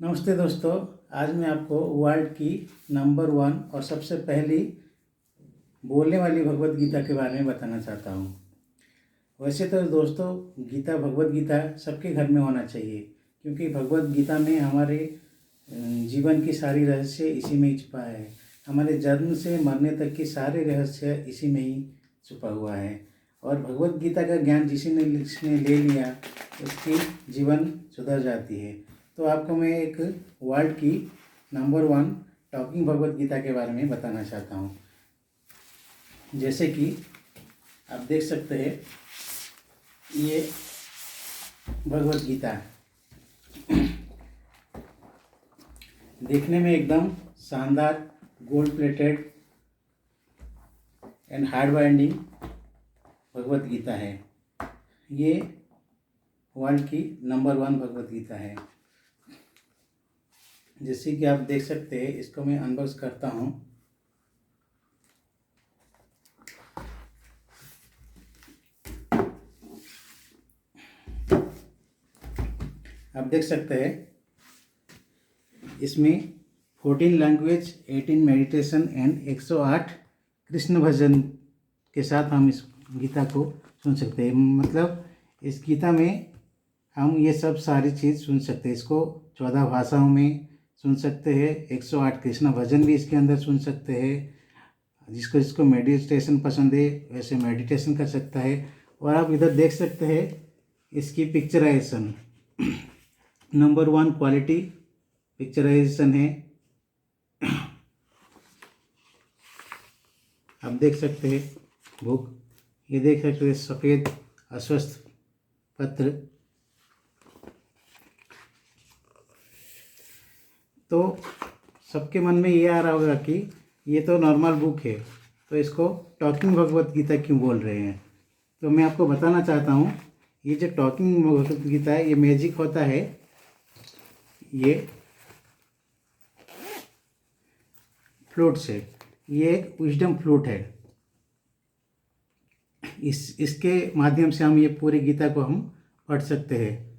नमस्ते दोस्तों। आज मैं आपको वर्ल्ड की नंबर 1 और सबसे पहली बोलने वाली भगवत गीता के बारे में बताना चाहता हूँ। वैसे तो दोस्तों भगवत गीता सबके घर में होना चाहिए, क्योंकि भगवत गीता में हमारे जीवन की सारी रहस्य इसी में ही छुपा है। हमारे जन्म से मरने तक के सारे रहस्य इसी में ही छुपा हुआ है। और भगवत गीता का ज्ञान जिसने ले लिया उसकी जीवन सुधर जाती है। तो आपको मैं एक वर्ल्ड की नंबर 1 टॉकिंग भगवत गीता के बारे में बताना चाहता हूँ। जैसे कि आप देख सकते हैं, ये भगवत गीता देखने में एकदम शानदार gold plated and hard binding Bhagavad Gita है। ये वर्ल्ड की नंबर 1 भगवत गीता है। जैसे कि आप देख सकते हैं, इसको मैं अनबॉक्स करता हूँ। आप देख सकते हैं, इसमें 14 लैंग्वेज, 18 मेडिटेशन एंड 108 कृष्ण भजन के साथ हम इस गीता को सुन सकते हैं। मतलब इस गीता में हम ये सब सारी चीज़ सुन सकते हैं। इसको 14 भाषाओं में सुन सकते हैं। 108 कृष्ण भजन भी इसके अंदर सुन सकते हैं। जिसको मेडिटेशन पसंद है वैसे मेडिटेशन कर सकता है। और आप इधर देख सकते हैं इसकी पिक्चराइजेशन नंबर 1 क्वालिटी पिक्चराइजेशन है। आप देख सकते हैं बुक, ये देख सकते हैं सफ़ेद अस्वस्थ पत्र। तो सबके मन में ये आ रहा होगा कि ये तो नॉर्मल बुक है, तो इसको टॉकिंग भगवत गीता क्यों बोल रहे हैं। तो मैं आपको बताना चाहता हूँ, ये जो टॉकिंग भगवत गीता है ये मैजिक होता है। ये फ्लूट से, ये एक विजडम फ्लूट है। इसके माध्यम से हम ये पूरी गीता को हम पढ़ सकते हैं।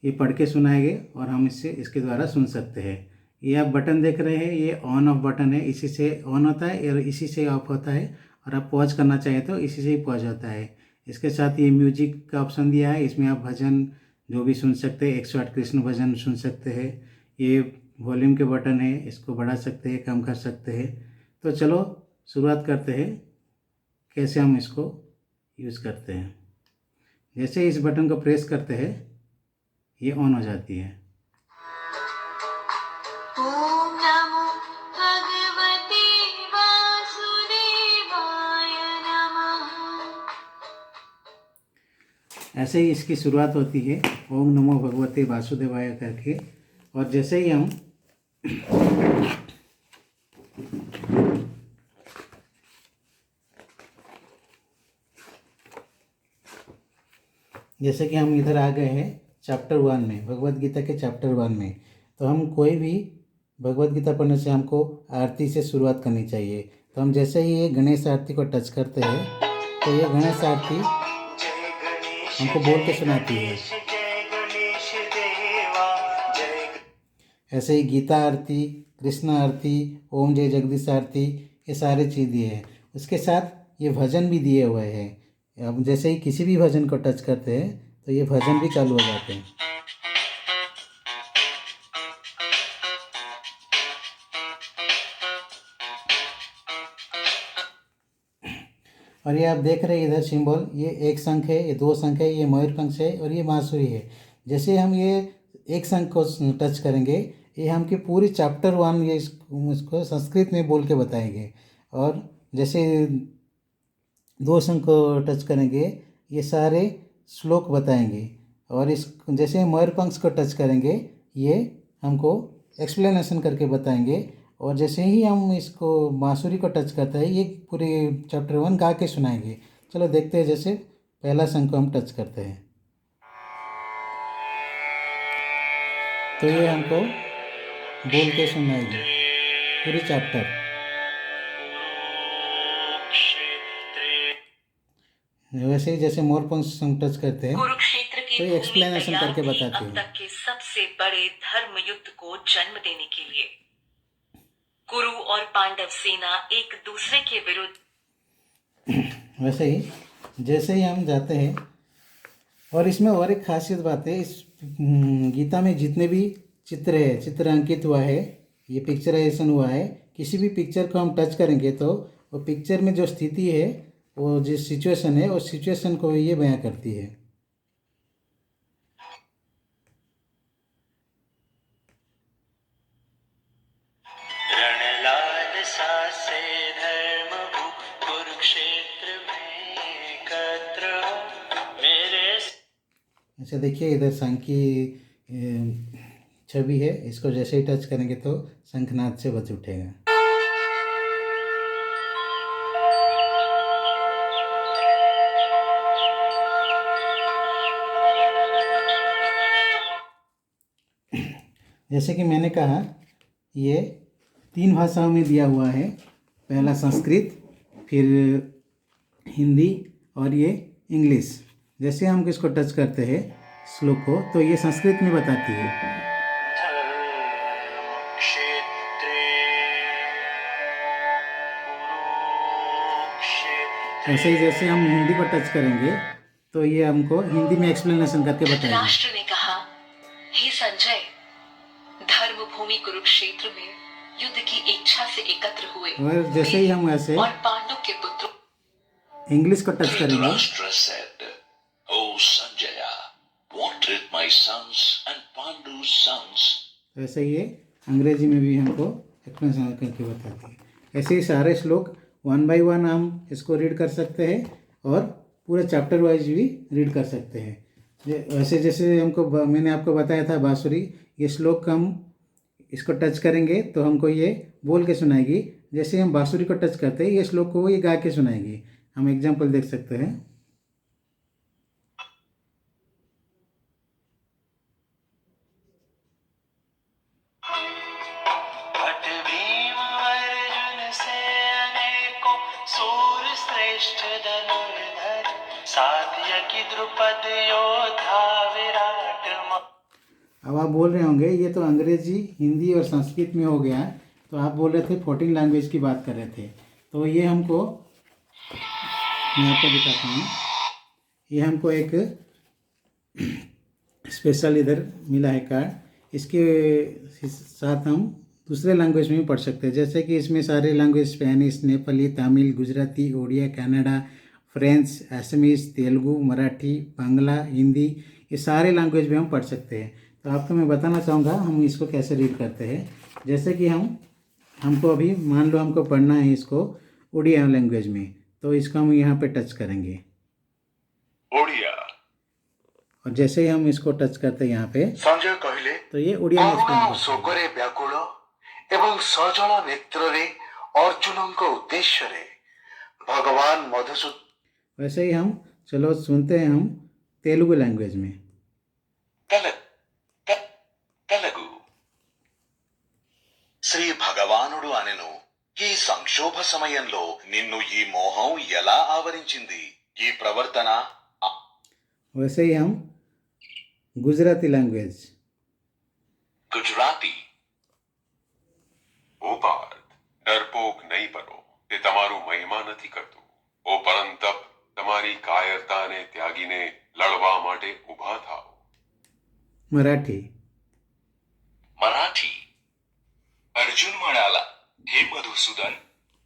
ये पढ़ के सुनाएंगे और हम इसके द्वारा सुन सकते हैं। ये आप बटन देख रहे हैं, ये ऑन ऑफ बटन है। इसी से ऑन होता है और इसी से ऑफ होता है। और आप पॉज करना चाहें तो इसी से ही पॉज होता है। इसके साथ ये म्यूजिक का ऑप्शन दिया है, इसमें आप भजन जो भी सुन सकते हैं, 108 कृष्ण भजन सुन सकते हैं। ये वॉल्यूम के बटन है, इसको बढ़ा सकते हैं, कम कर सकते हैं। तो चलो शुरुआत करते हैं कैसे हम इसको यूज़ करते हैं। जैसे इस बटन को प्रेस करते हैं ये ऑन हो जाती है। ओम नमो भगवते वासुदेवाय नमः। ऐसे ही इसकी शुरुआत होती है ओम नमो भगवते वासुदेवाय करके। और जैसे ही हम जैसे कि हम इधर आ गए हैं चैप्टर 1 में, भगवत गीता के चैप्टर 1 में। तो हम कोई भी भगवत गीता पढ़ने से हमको आरती से शुरुआत करनी चाहिए। तो हम जैसे ही ये गणेश आरती को टच करते हैं तो ये गणेश आरती हमको बोल के सुनाती है। ऐसे ही गीता आरती, कृष्ण आरती, ओम जय जगदीश आरती, ये सारे चीज़ दिए हैं। उसके साथ ये भजन भी दिए हुए हैं। अब जैसे ही किसी भी भजन को टच करते हैं तो ये भजन भी चालू हो जाते हैं। और ये आप देख रहे हैं इधर सिंबल, ये एक शंख है, ये 2 शंख है, ये मयूरपंख है और ये बांसुरी है। जैसे हम ये एक शंख को टच करेंगे, ये हमके पूरी चैप्टर 1 ये इसको संस्कृत में बोल के बताएंगे। और जैसे 2 शंख को टच करेंगे ये सारे श्लोक बताएंगे। और इस जैसे मयूरपंख को टच करेंगे ये हमको एक्सप्लेनेशन करके बताएंगे। और जैसे ही हम इसको बांसुरी को टच करते हैं ये पूरे चैप्टर 1 गा के सुनाएंगे। चलो देखते हैं। जैसे पहला शंख को हम टच करते हैं तो ये हमको बोल के सुनाएगी पूरी चैप्टर। वैसे ही जैसे मोरपंख टच करते हैं कुरुक्षेत्र की तो ये भूमि एक्सप्लेनेशन तैयार करके हुई बताती अब है। तक के सबसे सबसे बड़े धर्म युद्ध को जन्म देने के लिए कुरु और पांडव सेना एक दूसरे के विरुद्ध। वैसे ही जैसे ही हम जाते हैं, और इसमें और एक खासियत बात है, इस गीता में जितने भी चित्र है, चित्र अंकित हुआ है, ये पिक्चराइजेशन हुआ है, किसी भी पिक्चर को हम टच करेंगे तो वो पिक्चर में जो स्थिति है, वो जिस सिचुएशन है, उस सिचुएशन को ये बयां करती है। रणलाल सासे धर्म भू कुरुक्षेत्र में एकत्र हो मेरे। अच्छा देखिए, इधर शंख की छवि है, इसको जैसे ही टच करेंगे तो शंखनाद से बज उठेगा। जैसे कि मैंने कहा, ये 3 भाषाओं में दिया हुआ है, पहला संस्कृत, फिर हिंदी और ये इंग्लिश। जैसे हम इसको टच करते हैं श्लोक को, तो ये संस्कृत में बताती है। ऐसे ही जैसे हम हिंदी को टच करेंगे तो ये हमको हिंदी में एक्सप्लेनेशन करके बताएगी। धृतराष्ट्र ने कहा, हे संजय, धर्म भूमि कुरुक्षेत्र में युद्ध की इच्छा से एकत्र हुए और जैसे ही हम ऐसे और पांडु के पुत्रों इंग्लिश को टच करेंगे, Dhritarashtra said, "O Sanjaya, what did my sons and Pandu's sons?" वैसे ये अंग्रेजी में भी हमको एक्सप्लेनेशन करके बताती है। ऐसे ही सारे श्लोक 1 बाय 1 हम इसको रीड कर सकते हैं और पूरे चैप्टर वाइज भी रीड कर सकते हैं। वैसे जैसे मैंने आपको बताया था बांसुरी, ये श्लोक हम इसको टच करेंगे तो हमको ये बोल के सुनाएगी। जैसे हम बांसुरी को टच करते हैं, ये श्लोक को ये गा के सुनाएगी। हम एग्जाम्पल देख सकते हैं। भट भीम अर्जुन से अनेकों सूर श्रेष्ठ धनुर्धर सात्यकी द्रुपद योद्धा विराट। अब आप बोल रहे होंगे ये तो अंग्रेजी, हिंदी और संस्कृत में हो गया, तो आप बोल रहे थे 14 लैंग्वेज की बात कर रहे थे। तो ये हमको, मैं आपको दिखाता हूँ, ये हमको एक स्पेशल इधर मिला है कार्ड। इसके साथ हम दूसरे लैंग्वेज में भी पढ़ सकते हैं। जैसे कि इसमें सारे language, Spanish, Nepali, Tamil, Gujarati, Oriya, Kannada, French, Assamese, Telugu, Marathi, Bangla, Hindi, ये सारे लैंग्वेज भी हम पढ़ सकते हैं। तो आपको मैं बताना चाहूँगा हम इसको कैसे रीड करते हैं। जैसे कि हमको अभी मान लो हमको पढ़ना है इसको उड़िया लैंग्वेज में, तो इसको हम यहाँ पे टच करेंगे ओडिया। और जैसे ही हम इसको टच करते हैं यहाँ पे, संजय कहले, तो ये उड़िया में करुणा explain करता है। शोकरे व्याकुल एवं सजल नेत्रे अर्जुनଙ୍କ उद्देश्यरे भगवान मधुसूदन। वैसे ही हम चलो सुनते हैं हम तेलुगु लैंग्वेज में। తెలుగు శ్రీ భగవానుడు అనెను, ఈ సంక్షోభ సమయంలో నిన్ను ఈ మోహం ఎలా ఆవరించింది? ఈ ప్రవర్తన वैसे ही हम गुजराती लैंग्वेज। गुजराती। ઓ પાર્થ, ડરપોક નહીં બનો, તે તમારું મહિમા નથી કરતું. ઓ પરંતપ, તમારી કાયરતાને ત્યાગીને લડવા માટે ઊભા થાઓ. मराठी। मराठी। अर्जुन म्हणाला, हे मधुसूदन,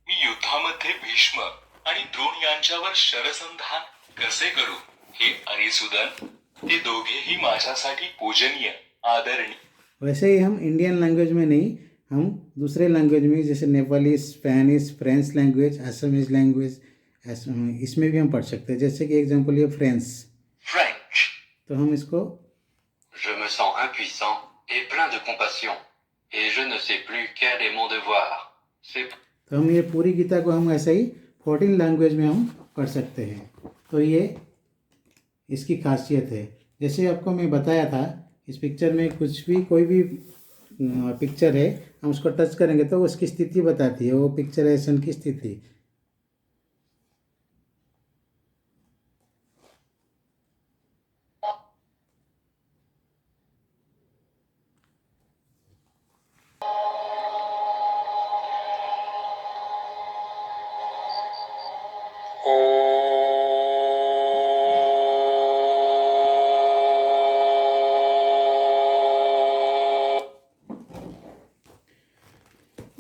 मी युद्धामध्ये भीष्म आणि द्रोण यांच्यावर शरसंधान कसे करू? हे अरिसुदन, ते दोघेही माझ्यासाठी पूजनीय, आदरणीय। वैसे ही हम इंडियन लैंग्वेज में नहीं, हम दूसरे लैंग्वेज में, जैसे Nepali, Spanish, French language, Assamese language, इसमें भी हम पढ़ सकते हैं। जैसे कि एग्जांपल ये फ्रेंच। तो हम इसको, Je me sens impuissant et plein de compassion, et je ne sais plus quel est mon devoir. तो हम ये पूरी गीता को हम ऐसे ही 14 लैंग्वेज में हम पढ़ सकते हैं। तो ये इसकी खासियत है। जैसे आपको मैं बताया था, इस पिक्चर में कुछ भी, कोई भी पिक्चर है, हम उसको टच करेंगे तो उसकी स्थिति बताती है, वो पिक्चराइजेशन की स्थिति।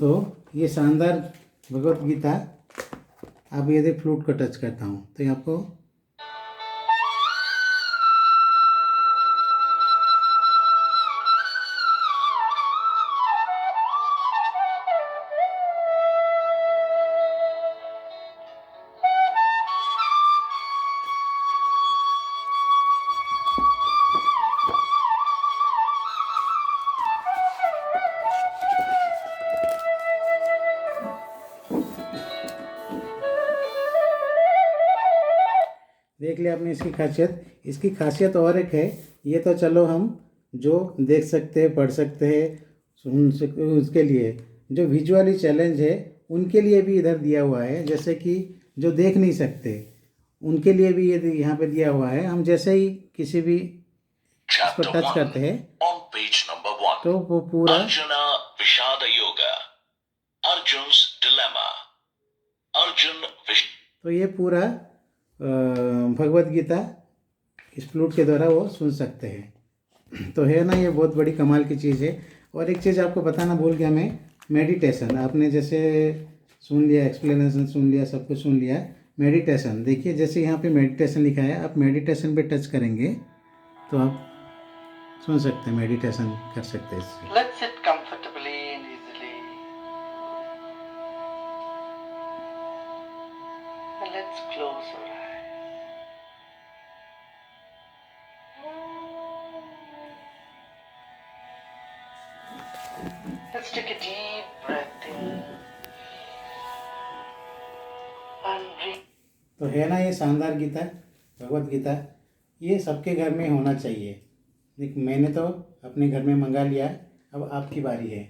तो ये शानदार भगवत गीता, अब यदि फ्लूट को टच करता हूँ तो ये आपको देख लिया आपने इसकी खासियत। इसकी खासियत और एक है, ये तो चलो हम जो देख सकते हैं, पढ़ सकते हैं, सुन सकते, उसके लिए जो विजुअली चैलेंज है उनके लिए भी इधर दिया हुआ है। जैसे कि जो देख नहीं सकते उनके लिए भी ये यहाँ पे दिया हुआ है। हम जैसे ही किसी भी इसको Chapter टच करते 1 हैं on page number 1. तो वो पूरा Arjuna Vishada Yoga. Arjun's Dilemma. Arjun Vish तो ये पूरा भगवत गीता इस फ्लूट के द्वारा वो सुन सकते हैं। तो है ना, ये बहुत बड़ी कमाल की चीज़ है। और एक चीज़ आपको बताना भूल गया मैं, मेडिटेशन आपने जैसे सुन लिया, एक्सप्लेनेशन सुन लिया, सब कुछ सुन लिया। मेडिटेशन देखिए, जैसे यहाँ पे मेडिटेशन लिखा है, आप मेडिटेशन पे टच करेंगे तो आप सुन सकते हैं, मेडिटेशन कर सकते हैं इससे। Let's sit comfortably and easily. And let's close our eyes. Let's take a deep breath in and breathe. तो है ना ये शानदार गीता, भगवत गीता, ये सबके घर में होना चाहिए। देख, मैंने तो अपने घर में मंगा लिया, अब आपकी बारी है।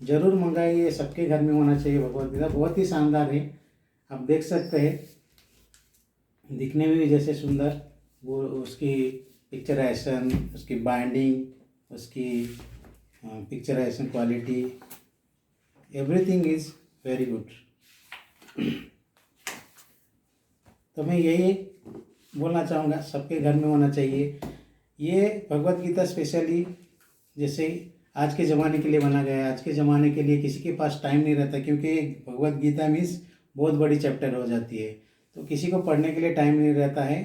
ज़रूर मंगाइए, सबके घर में होना चाहिए भगवत गीता। बहुत ही शानदार है, आप देख सकते हैं, दिखने में भी जैसे सुंदर, वो उसकी पिक्चराइजेशन, उसकी बाइंडिंग, उसकी picturisation quality, everything is very good. तो मैं यही बोलना चाहूँगा, सबके घर में होना चाहिए। ये भगवत गीता स्पेशली जैसे आज के ज़माने के लिए बना गया है। आज के ज़माने के लिए किसी के पास टाइम नहीं रहता, क्योंकि भगवत गीता मीन्स बहुत बड़ी चैप्टर हो जाती है, तो किसी को पढ़ने के लिए टाइम नहीं रहता है।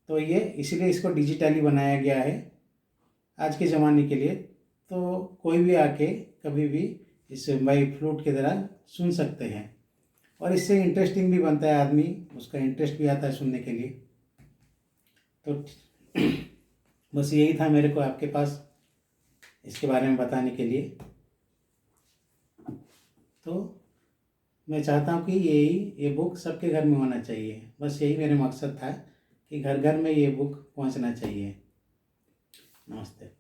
तो ये इसलिए इसको डिजिटली बनाया गया है आज के ज़माने के लिए। तो कोई भी आके कभी भी इस बाई फ्लूट की तरह सुन सकते हैं, और इससे इंटरेस्टिंग भी बनता है, आदमी उसका इंटरेस्ट भी आता है सुनने के लिए। तो बस यही था मेरे को आपके पास इसके बारे में बताने के लिए। तो मैं चाहता हूँ कि ये बुक सबके घर में होना चाहिए। बस यही मेरा मकसद था कि घर घर में ये बुक पहुँचना चाहिए। नमस्ते।